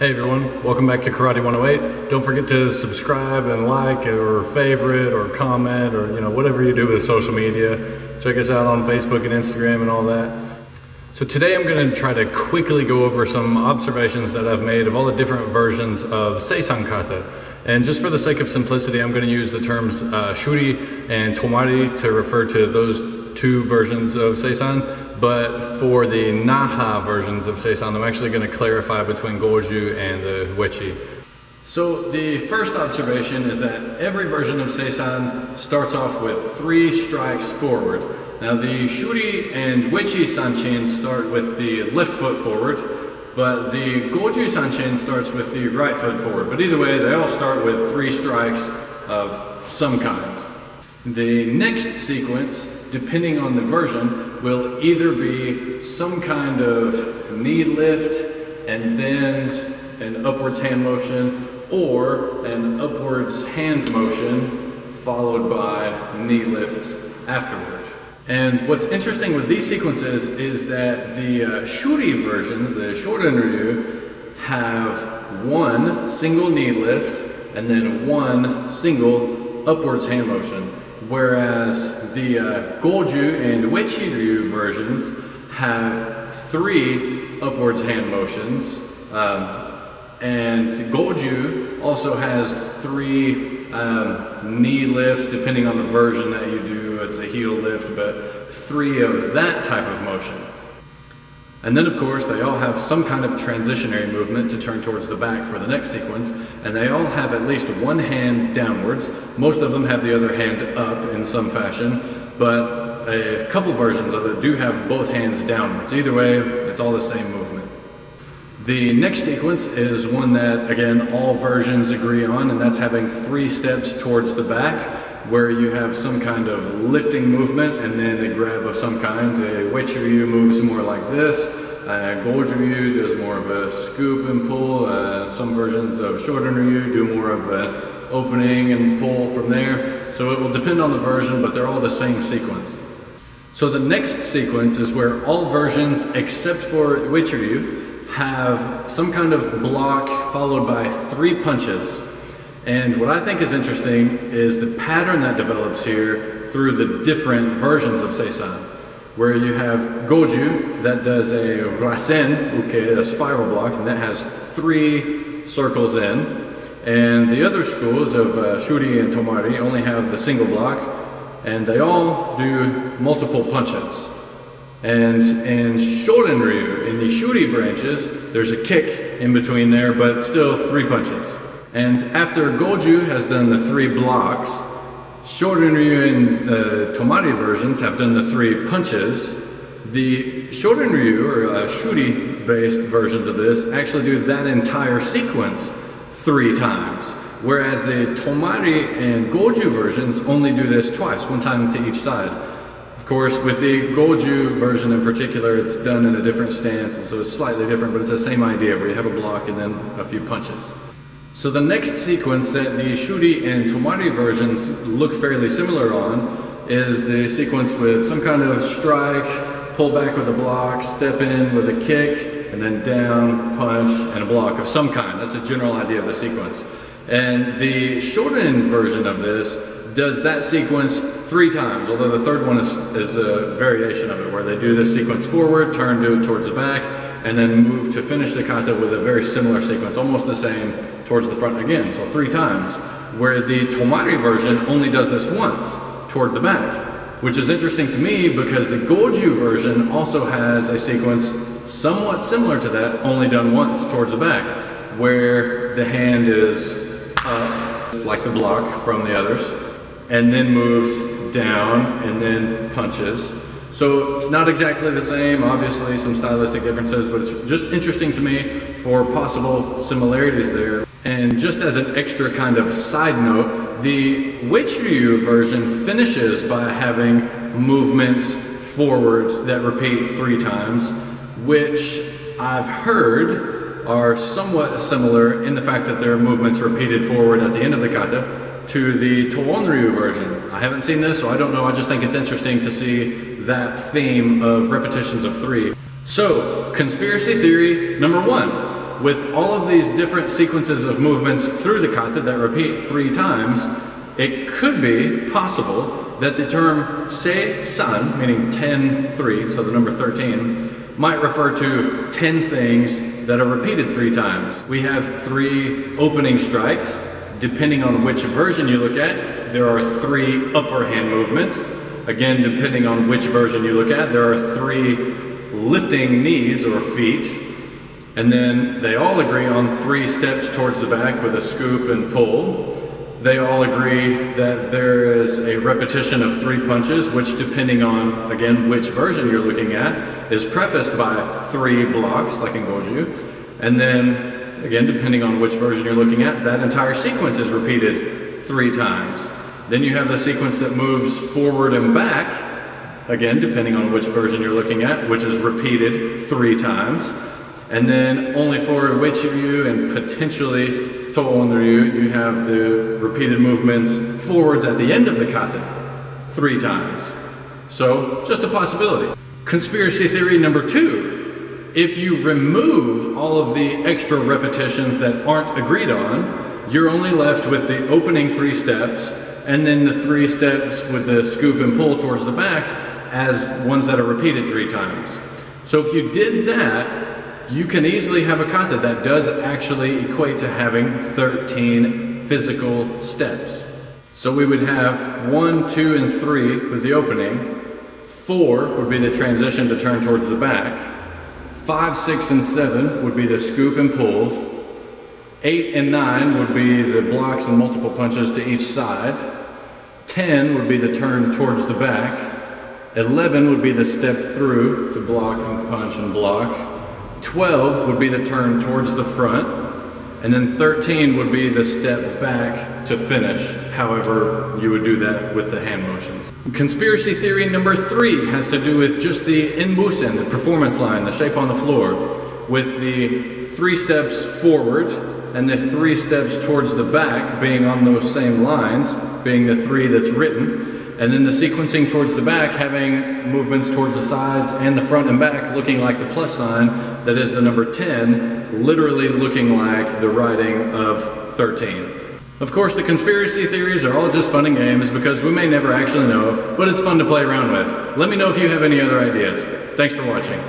Hey everyone, welcome back to Karate 108. Don't forget to subscribe and like or favorite or comment or whatever you do with social media. Check us out on Facebook and Instagram and all that. So today I'm going to try to quickly go over some observations that I've made of all the different versions of Seisan Kata. And just for the sake of simplicity, I'm going to use the terms shuri and tomari to refer to those two versions of Seisan. But for the Naha versions of Seisan, I'm actually going to clarify between Goju and the Wechi. So the first observation is that every version of Seisan starts off with 3 strikes forward. Now the Shuri and Wechi Sanchin start with the left foot forward, but the Goju Sanchin starts with the right foot forward. But either way, they all start with 3 strikes of some kind. The next sequence, depending on the version, will either be some kind of knee lift and then an upwards hand motion, or an upwards hand motion followed by knee lifts afterward. And what's interesting with these sequences is that the shuri versions, the Shorin Ryu, have 1 single knee lift and then 1 single upwards hand motion. Whereas the Goju and Wechi Ryu versions have 3 upwards hand motions, and Goju also has 3 knee lifts, depending on the version that you do. It's a heel lift, but 3 of that type of motion. And then of course they all have some kind of transitionary movement to turn towards the back for the next sequence, and they all have at least 1 hand downwards. Most of them have the other hand up in some fashion, but a couple versions of it do have both hands downwards. Either way, it's all the same movement. The next sequence is one that, again, all versions agree on, and that's having 3 steps towards the back, where you have some kind of lifting movement and then a grab of some kind. Wechi Ryu moves more like this. Goju Ryu does more of a scoop and pull. Some versions of Shorin Ryu do more of an opening and pull from there. So it will depend on the version, but they're all the same sequence. So the next sequence is where all versions except for Wechi Ryu have some kind of block followed by 3 punches. And what I think is interesting is the pattern that develops here through the different versions of Seisan, where you have Goju that does a rasen uke, a spiral block, and that has 3 circles in. And the other schools of Shuri and Tomari only have the single block, and they all do multiple punches. And in Shorin Ryu, in the Shuri branches, there's a kick in between there, but still 3 punches. And after Goju has done the 3 blocks, Shorin Ryu and Tomari versions have done the 3 punches. The Shorin Ryu, or Shuri-based versions of this, actually do that entire sequence 3 times. Whereas the Tomari and Goju versions only do this twice, 1 time to each side. Of course, with the Goju version in particular, it's done in a different stance, so it's slightly different, but it's the same idea where you have a block and then a few punches. So the next sequence that the Shuri and Tomari versions look fairly similar on is the sequence with some kind of strike, pull back with a block, step in with a kick, and then down, punch, and a block of some kind. That's a general idea of the sequence. And the Shorin version of this does that sequence 3 times, although the third one is a variation of it, where they do this sequence forward, turn, do it towards the back, and then move to finish the kata with a very similar sequence, almost the same, towards the front again, so 3 times. Where the Tomari version only does this once, toward the back, which is interesting to me because the Goju version also has a sequence somewhat similar to that, only done once towards the back, where the hand is up, like the block from the others, and then moves down and then punches. So it's not exactly the same, obviously some stylistic differences, but it's just interesting to me for possible similarities there. And just as an extra kind of side note, the Wechi Ryu version finishes by having movements forward that repeat 3 times, which I've heard are somewhat similar in the fact that there are movements repeated forward at the end of the kata to the Toon Ryu version. I haven't seen this, so I don't know. I just think it's interesting to see that theme of repetitions of 3. So, conspiracy theory number 1. with all of these different sequences of movements through the kata that repeat 3 times, it could be possible that the term Seisan, meaning 10-3, so the number 13, might refer to 10 things that are repeated 3 times. We have 3 opening strikes. Depending on which version you look at, there are 3 upper hand movements. Again, depending on which version you look at, there are 3 lifting knees or feet. And then they all agree on 3 steps towards the back with a scoop and pull. They all agree that there is a repetition of 3 punches, which depending on, again, which version you're looking at, is prefaced by 3 blocks, like in Goju. And then, again, depending on which version you're looking at, that entire sequence is repeated 3 times. Then you have the sequence that moves forward and back, again, depending on which version you're looking at, which is repeated 3 times. And then only for Uechi-ryu and potentially Toon-ryu, you have the repeated movements forwards at the end of the kata 3 times. So, just a possibility. Conspiracy theory number 2. If you remove all of the extra repetitions that aren't agreed on, you're only left with the opening 3 steps and then the 3 steps with the scoop and pull towards the back as ones that are repeated 3 times. So if you did that, you can easily have a kata that does actually equate to having 13 physical steps. So we would have 1, 2, and 3 with the opening. 4 would be the transition to turn towards the back. 5, 6, and 7 would be the scoop and pulls. 8 and 9 would be the blocks and multiple punches to each side. 10 would be the turn towards the back. 11 would be the step through to block and punch and block. 12 would be the turn towards the front, and then 13 would be the step back to finish, however you would do that with the hand motions. Conspiracy theory number 3 has to do with just the inbusen, the performance line, the shape on the floor, with the 3 steps forward and the 3 steps towards the back being on those same lines, being the 3 that's written. And then the sequencing towards the back having movements towards the sides and the front and back looking like the plus sign that is the number 10, literally looking like the writing of 13. Of course, the conspiracy theories are all just fun and games because we may never actually know, but it's fun to play around with. Let me know if you have any other ideas. Thanks for watching.